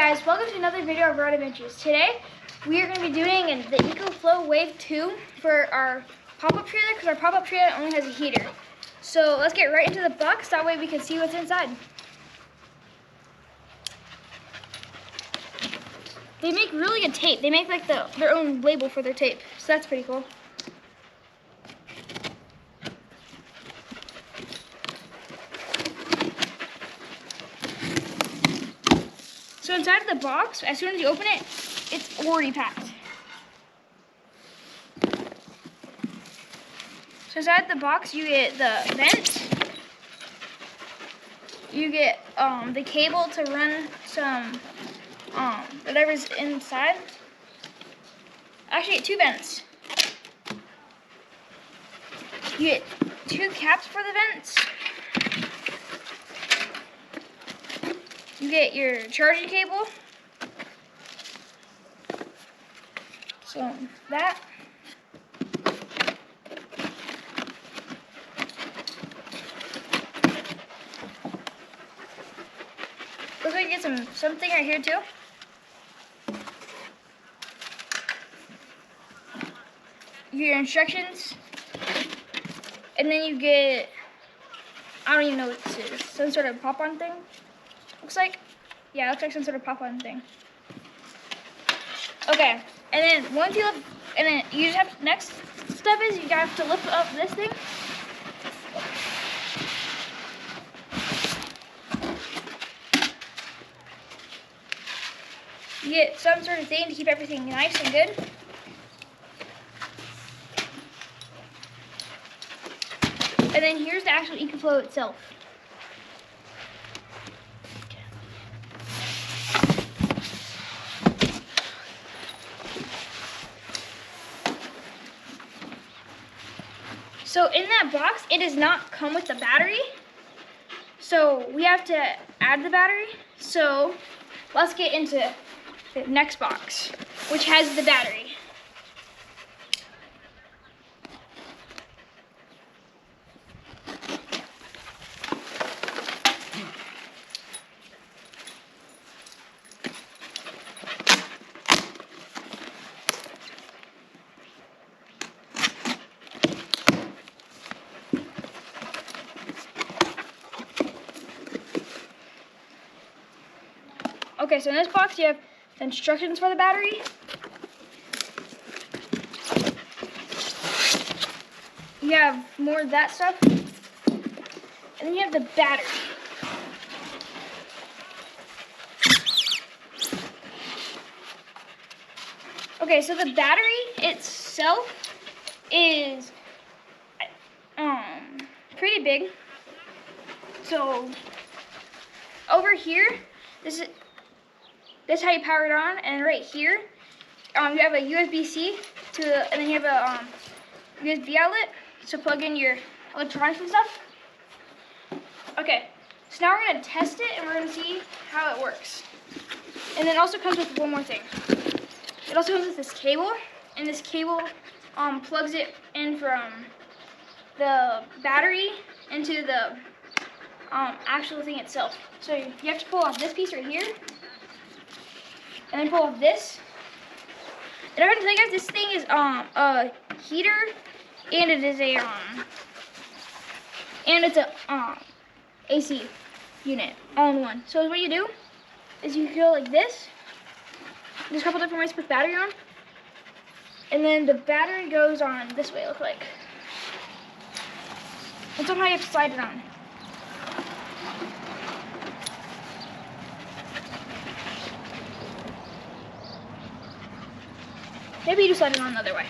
guys, welcome to another video of Road Adventures. Today we are going to be doing the EcoFlow Wave 2 for our pop-up trailer because our pop-up trailer only has a heater. So let's get right into the box, that way we can see what's inside. They make really good tape. They make like their own label for their tape, so that's pretty cool. So inside of the box, as soon as you open it, it's already packed. So inside the box, you get the vent. You get the cable to run some whatever's inside. Actually, you get two vents. You get two caps for the vents. You get your charging cable. So that. Looks like you get something right here too. You get your instructions. And then you get, I don't even know what this is, some sort of pop-on thing. Looks like, yeah, it looks like some sort of pop-on thing. Okay, and then once you lift, and then you just have, next step is you have to lift up this thing. You get some sort of thing to keep everything nice and good. And then here's the actual EcoFlow itself. So in that box, it does not come with the battery. So we have to add the battery. So let's get into the next box, which has the battery. Okay, so in this box you have the instructions for the battery. You have more of that stuff. And then you have the battery. Okay, so the battery itself is pretty big. So over here, this is how you power it on, and right here, you have a USB-C and then you have a USB outlet to plug in your electronics and stuff. Okay, so now we're gonna test it and we're gonna see how it works. And then it also comes with one more thing. It also comes with this cable, and this cable plugs it in from the battery into the actual thing itself. So you have to pull off this piece right here. And then pull off this. And I'm gonna tell you guys, this thing is a heater, and it is a AC unit all in one. So what you do is you go like this. There's a couple different ways to put battery on, and then the battery goes on this way. It looks like, and somehow you have to slide it on. Maybe you just slide it on the other way.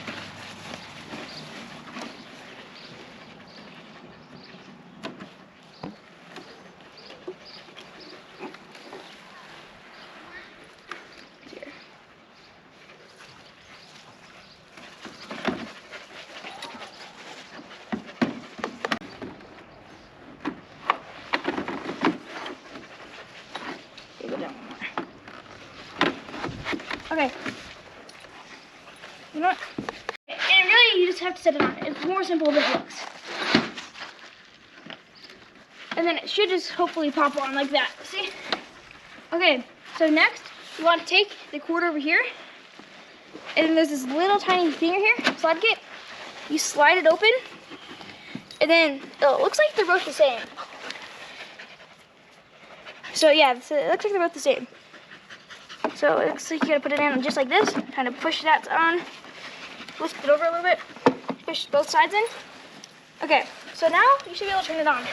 Here. Go down one more. Okay. You know what? And really, you just have to set it on. It's more simple than it looks. And then it should just hopefully pop on like that. See? Okay, so next, you want to take the cord over here, and then there's this little tiny thing right here, slide kit. You slide it open, and then it looks like they're both the same. So yeah, so it looks like they're both the same. So it looks like you gotta put it in just like this, kind of push that on, lift it over a little bit, push both sides in. Okay, so now you should be able to turn it on.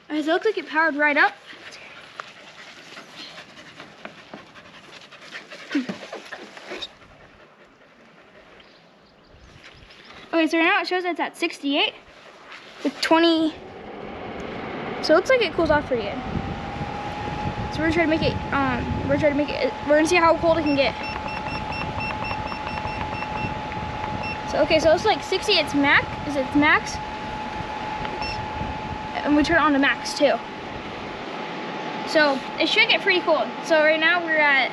It looks like it powered right up. Okay, so right now it shows that it's at 68 with 20. So it looks like it cools off pretty good. So we're gonna try to make it. We're gonna see how cold it can get. So okay, so it's like 60. It's max. Is it max? And we turn it on to max too. So it should get pretty cold. So right now we're at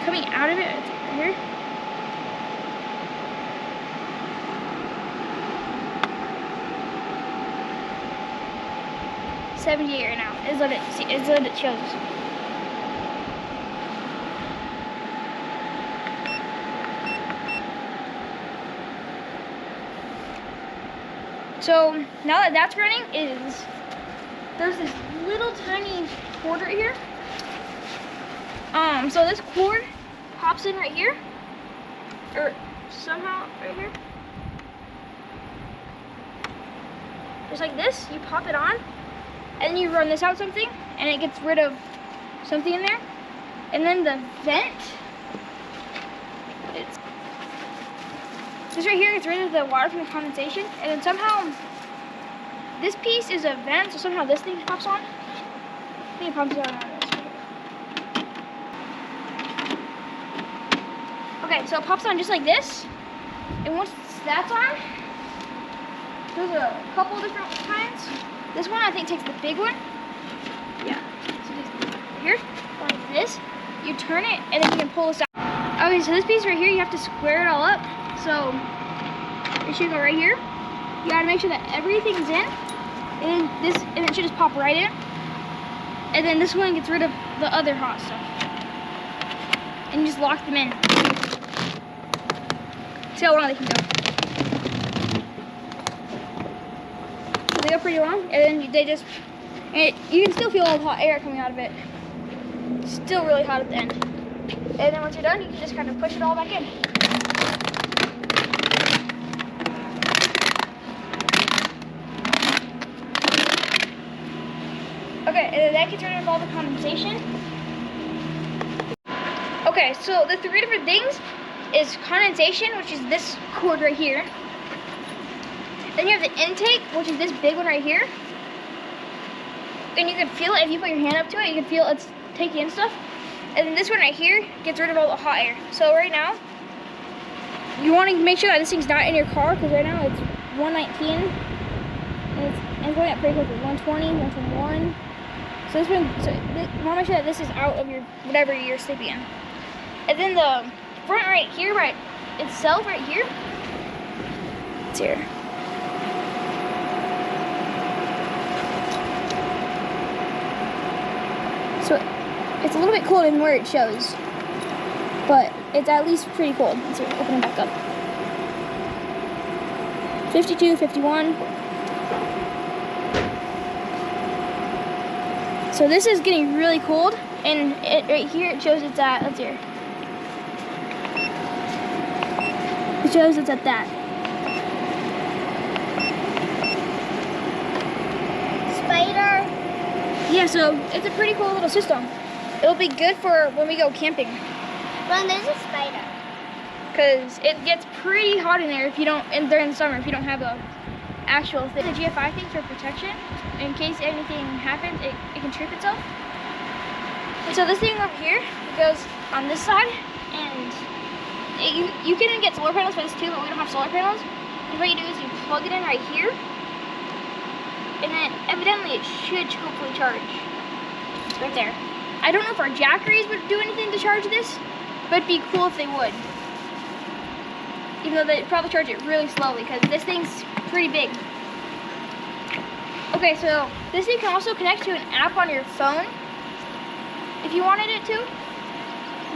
coming out of it right here. $78 right now is what it shows. So now that that's running, there's this little tiny cord right here. So this cord pops in right here, or somehow right here, just like this. You pop it on, and you run this out something, and it gets rid of something in there. And then the vent, this right here gets rid of the water from the condensation, and then somehow this piece is a vent, so somehow this thing pops on. I think it pops on this right here. Okay, so it pops on just like this, and once that's on, there's a couple different kinds. This one I think takes the big one. Yeah. So here, like this, you turn it, and then you can pull this out. Okay, so this piece right here, you have to square it all up. So it should go right here. You gotta make sure that everything's in, and it should just pop right in. And then this one gets rid of the other hot stuff. And you just lock them in. See how long they can go. So they go pretty long, and then you can still feel all the hot air coming out of it. Still really hot at the end. And then once you're done, you can just kind of push it all back in. Okay, and then that gets rid of all the condensation. Okay, so the three different things is condensation, which is this cord right here. Then you have the intake, which is this big one right here. And you can feel it if you put your hand up to it. You can feel it's taking in stuff. And then this one right here gets rid of all the hot air. So right now, you want to make sure that this thing's not in your car, because right now it's 119. And it's going up pretty quickly. 120, 121. So this one, you want to make sure that this is out of your whatever you're sleeping in. And then the front right here, right itself, right here. It's here. So it's a little bit cold in where it shows, but it's at least pretty cold. Let's see, open it back up. 52, 51. So this is getting really cold, and right here it shows it's at, let's hear. It shows it's at that. Spider. Yeah, so it's a pretty cool little system. It'll be good for when we go camping. Well, there's a spider. Because it gets pretty hot in there if you don't, and during the summer, if you don't have a actual thing. The GFI thing for protection, in case anything happens, it can trip itself. And so this thing over here, it goes on this side, and you can get solar panels for this too, but we don't have solar panels. And what you do is you plug it in right here, and then evidently it should hopefully charge. It's right there. I don't know if our Jackeries would do anything to charge this, but it'd be cool if they would. Even though they'd probably charge it really slowly, because this thing's pretty big. Okay, so this thing can also connect to an app on your phone if you wanted it to,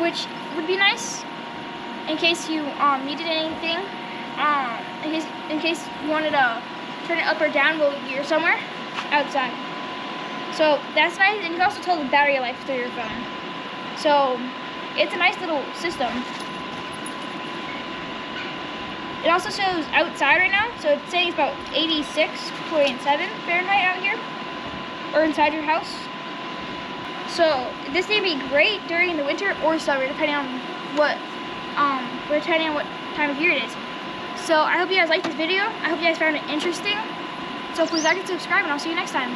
which would be nice in case you needed anything. In case you wanted to turn it up or down while you're somewhere outside. So that's nice, and you can also tell the battery life through your phone. So it's a nice little system. It also shows outside right now, so it's saying it's about 86.7 Fahrenheit out here, or inside your house. So this may be great during the winter or summer, depending on what time of year it is. So I hope you guys liked this video. I hope you guys found it interesting. So please like and subscribe, and I'll see you next time.